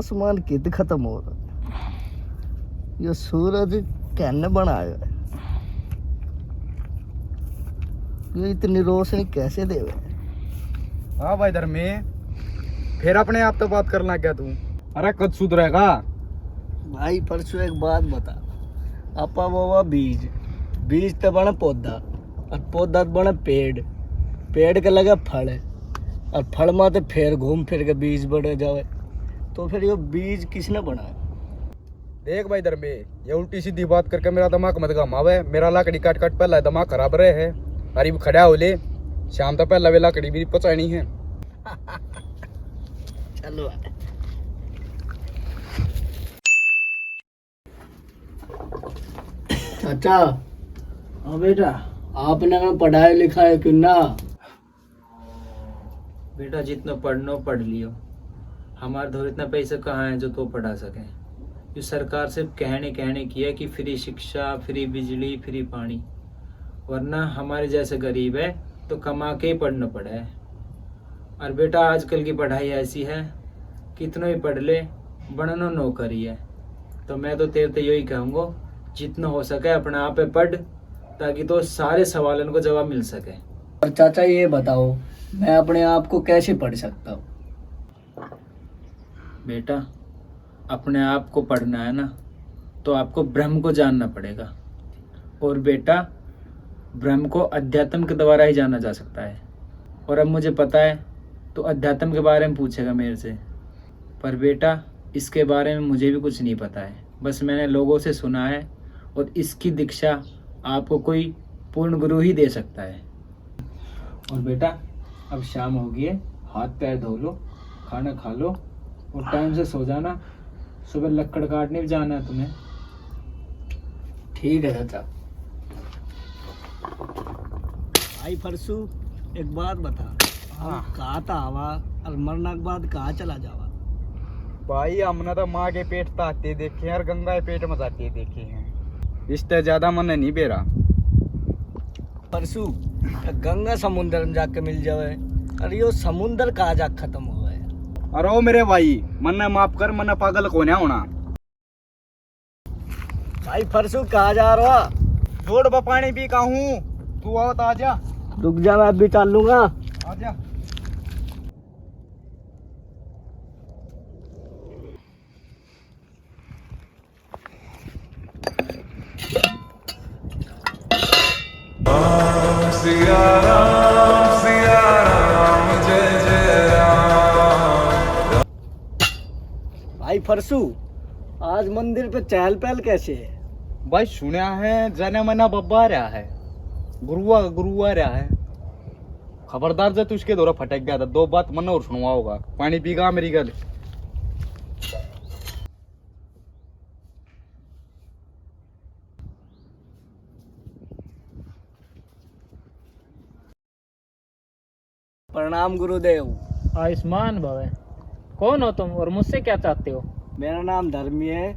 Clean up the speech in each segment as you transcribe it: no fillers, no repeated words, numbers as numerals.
आसमान कित खत्म हो रहा। ये सूरज कैने बनाया है? ये इतनी रोशनी कैसे देवे? हाँ भाई धर्मे, फिर अपने आप तो बात करना क्या तू? अरे कद सुधरेगा भाई परसों एक बात बता, आपा वो बीज, बीज तो बने पौधा और पौधा तो बने पेड़, पेड़ के लगे फल और फल में तो फिर घूम फिर के बीज बढ़े जावे, तो फिर ये बीज किसने बनाया? देख भाई धर्मे, ये उल्टी सीधी बात करके मेरा दिमाग मत घुमावे। मेरा लाकड़ी काट काट पहला दिमाग खराब रहे है। अरे खड़ा हो ले, शाम तक पहला वे लाकड़ी भी पचानी है। चलो चाचा। हाँ बेटा, आपने में पढ़ाई लिखाई क्यों ना? बेटा जितना पढ़नो पढ़ लियो, हमारे धोर इतना पैसा कहाँ है जो तो पढ़ा सके। ये सरकार सिर्फ कहने की है कि फ्री शिक्षा, फ्री बिजली, फ्री पानी, वरना हमारे जैसे गरीब है तो कमा के ही पढ़ना पड़ा है। और बेटा आजकल की पढ़ाई ऐसी है, कितना ही पढ़ ले बनना नौकरी है। तो मैं तो तेरे यही कहूँगा, जितना हो सके अपने आप पे पढ़, ताकि तो सारे सवालों को जवाब मिल सके। और चाचा ये बताओ, मैं अपने आप को कैसे पढ़ सकता हूँ? बेटा अपने आप को पढ़ना है ना, तो आपको ब्रह्म को जानना पड़ेगा। और बेटा ब्रह्म को अध्यात्म के द्वारा ही जाना जा सकता है। और अब मुझे पता है तो अध्यात्म के बारे में पूछेगा मेरे से, पर बेटा इसके बारे में मुझे भी कुछ नहीं पता है, बस मैंने लोगों से सुना है। और इसकी दीक्षा आपको कोई पूर्ण गुरु ही दे सकता है। और बेटा अब शाम हो गई है, हाथ पैर धो लो, खाना खा लो और टाइम से सो जाना। सुबह लकड़ काटने भी जाना है तुम्हें। ठीक है चाचा। भाई परसू एक बात बता, हाँ। कहा था हवा और मरना के बाद कहाँ चला जावा? भाई हमने तो माँ के पेट ताते देखे और गंगा के पेट में जाते देखे हैं, इससे ज्यादा मन नहीं बेरा। परसू गंगा समुद्र में जाके मिल जावे, अरे यो समुद्र कहाँ जा खत्म हो गए? अरे ओ मेरे भाई, मन माफ कर, मन पागल को नहीं होना। भाई परसू कहाँ जा रहा? रोड पर पानी पी का हूँ, तू आओ तो आजा। रुक जा, मैं अभी चल लूंगा। आजा। सिया राम जय जय राम। भाई परसू आज मंदिर पे चहल पहल कैसे है? भाई सुना है जने मना बब्बा रहा है, गुरुआ रहा है। खबरदार जब तू उसके दौरा फटक गया था, दो बात मन और सुनवा होगा। पानी पीगा मेरी गल। प्रणाम गुरुदेव। आयुष्मान भव। कौन हो तुम और मुझसे क्या चाहते हो? मेरा नाम धर्मी है,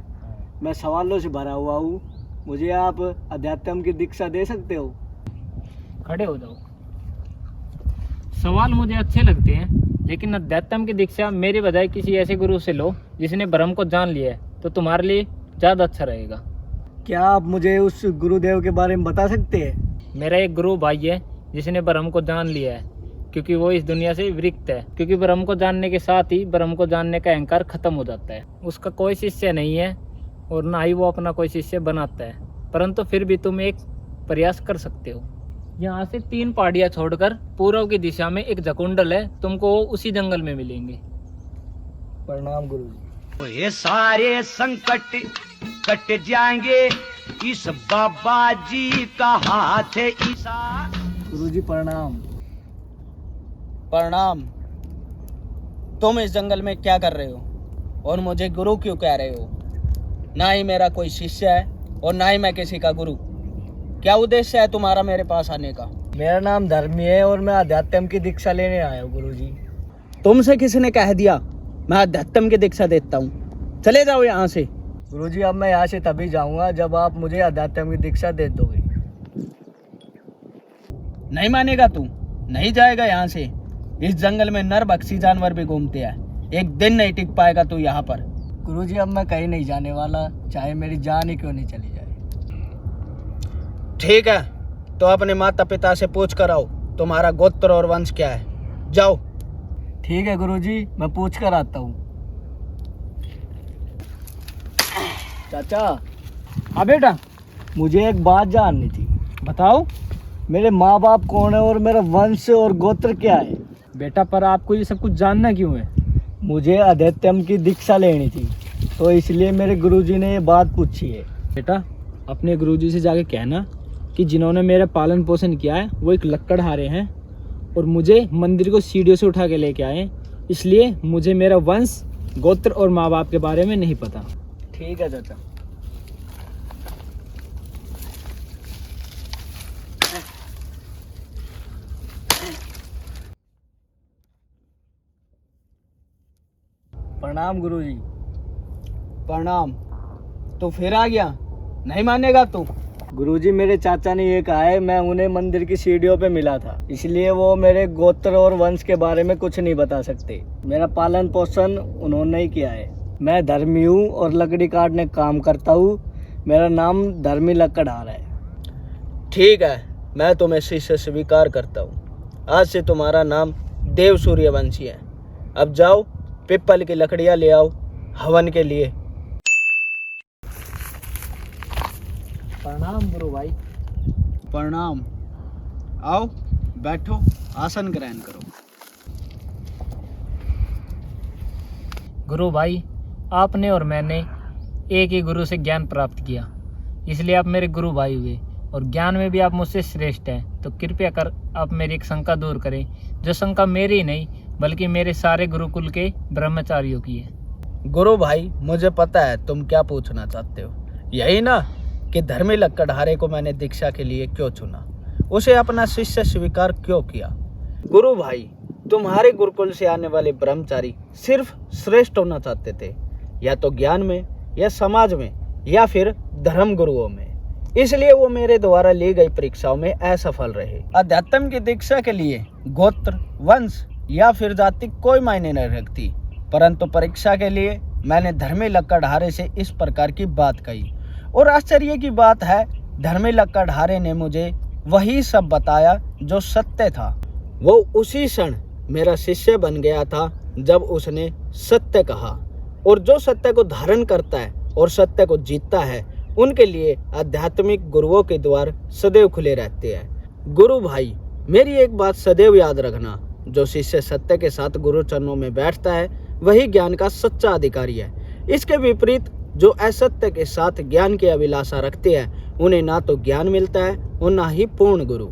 मैं सवालों से भरा हुआ हूँ, मुझे आप अध्यात्म की दीक्षा दे सकते हो? खड़े हो जाओ। सवाल मुझे अच्छे लगते हैं, लेकिन अध्यात्म की दीक्षा मेरी बजाय किसी ऐसे गुरु से लो जिसने ब्रह्म को जान लिया है, तो तुम्हारे लिए ज़्यादा अच्छा रहेगा। क्या आप मुझे उस गुरुदेव के बारे में बता सकते हैं? मेरा एक गुरु भाई है जिसने ब्रह्म को जान लिया है, क्योंकि वो इस दुनिया से विरक्त है। क्योंकि ब्रह्म को जानने के साथ ही ब्रह्म को जानने का अहंकार खत्म हो जाता है। उसका कोई शिष्य नहीं है और ना ही वो अपना कोई शिष्य बनाता है, परंतु फिर भी तुम एक प्रयास कर सकते हो। यहाँ से 3 पहाड़ियाँ छोड़कर पूर्व की दिशा में एक जकुंडल है, तुमको उसी जंगल में मिलेंगे। प्रणाम गुरु जी। ये सारे संकट कट जाएंगे, इस बाबा जी का हाथ है ईसा। गुरु जी प्रणाम। प्रणाम। तुम इस जंगल में क्या कर रहे हो और मुझे गुरु क्यों कह रहे हो? ना ही मेरा कोई शिष्य है और ना ही मैं किसी का गुरु। क्या उद्देश्य है तुम्हारा मेरे पास आने का? मेरा नाम धर्मी है और मैं अध्यात्म की दीक्षा लेने आया हूँ गुरु जी। तुमसे किसने कह दिया मैं अध्यात्म की दीक्षा देता हूँ? चले जाओ यहाँ से। गुरु जी अब मैं यहाँ से तभी जाऊँगा जब आप मुझे अध्यात्म की दीक्षा दे दोगे। नहीं मानेगा तू? नहीं जाएगा यहाँ से। इस जंगल में नर भक्षी जानवर भी घूमते हैं, एक दिन नहीं टिक पाएगा तू यहाँ पर। गुरुजी अब मैं कहीं नहीं जाने वाला, चाहे मेरी जान ही क्यों नहीं चली जाए। ठीक है, तो अपने माता पिता से पूछ कर आओ तुम्हारा गोत्र और वंश क्या है। जाओ। ठीक है गुरुजी, मैं पूछ कर आता हूँ। चाचा, हाँ बेटा, मुझे एक बात जाननी थी। बताओ। मेरे माँ बाप कौन है और मेरा वंश और गोत्र क्या है? बेटा, पर आपको ये सब कुछ जानना क्यों है? मुझे अध्यात्म की दीक्षा लेनी थी, तो इसलिए मेरे गुरुजी ने ये बात पूछी है। बेटा, अपने गुरुजी से जाके कहना कि जिन्होंने मेरा पालन पोषण किया है वो एक लक्कड़हारे हैं और मुझे मंदिर को सीढ़ियों से उठा के लेके आए, इसलिए मुझे मेरा वंश, गोत्र और माँ बाप के बारे में नहीं पता। ठीक है चाचा। प्रणाम गुरुजी। प्रणाम। तू फिर आ गया? नहीं मानेगा तू? गुरुजी, मेरे चाचा ने ये कहा है, मैं उन्हें मंदिर की सीढ़ियों पे मिला था, इसलिए वो मेरे गोत्र और वंश के बारे में कुछ नहीं बता सकते। मेरा पालन पोषण उन्होंने ही किया है। मैं धर्मी हूँ और लकड़ी काटने का काम करता हूँ। मेरा नाम धर्मी लकड़हार है। ठीक है, मैं तुम्हें शिष्य स्वीकार करता हूँ। आज से तुम्हारा नाम देव सूर्यवंशी है। अब जाओ, पिपल की लकड़ियाँ ले आओ हवन के लिए। प्रणाम गुरु भाई। प्रणाम। आओ, बैठो, आसन ग्रहण करो। गुरु भाई, आपने और मैंने एक ही गुरु से ज्ञान प्राप्त किया, इसलिए आप मेरे गुरु भाई हुए और ज्ञान में भी आप मुझसे श्रेष्ठ हैं। तो कृपया कर आप मेरी एक शंका दूर करें, जो शंका मेरी ही नहीं बल्कि मेरे सारे गुरुकुल के ब्रह्मचारियों की है। गुरु भाई, मुझे पता है तुम क्या पूछना चाहते हो। यही ना कि धर्मी लक्कड़हारे को मैंने दीक्षा के लिए क्यों चुना, उसे अपना शिष्य स्वीकार क्यों किया। गुरु भाई, तुम्हारे गुरुकुल से आने वाले ब्रह्मचारी सिर्फ श्रेष्ठ होना चाहते थे, या तो ज्ञान में, या समाज में, या फिर धर्म गुरुओं में। इसलिए वो मेरे द्वारा ली गई परीक्षाओं में असफल रहे। अध्यात्म की दीक्षा के लिए गोत्र, वंश या फिर जाति कोई मायने नहीं रखती, परंतु परीक्षा के लिए मैंने धर्मी लक्कड़हारे से इस प्रकार की बात कही। और आश्चर्य की बात है, धर्मी लक्कड़हारे ने मुझे वही सब बताया जो सत्य था। वो उसी क्षण मेरा शिष्य बन गया था जब उसने सत्य कहा। और जो सत्य को धारण करता है और सत्य को जीतता है, उनके लिए आध्यात्मिक गुरुओं के द्वार सदैव खुले रहते हैं। गुरु भाई, मेरी एक बात सदैव याद रखना, जो शिष्य सत्य के साथ गुरु चरणों में बैठता है वही ज्ञान का सच्चा अधिकारी है। इसके विपरीत जो असत्य के साथ ज्ञान की अभिलाषा रखते हैं, उन्हें ना तो ज्ञान मिलता है और ना ही पूर्ण गुरु।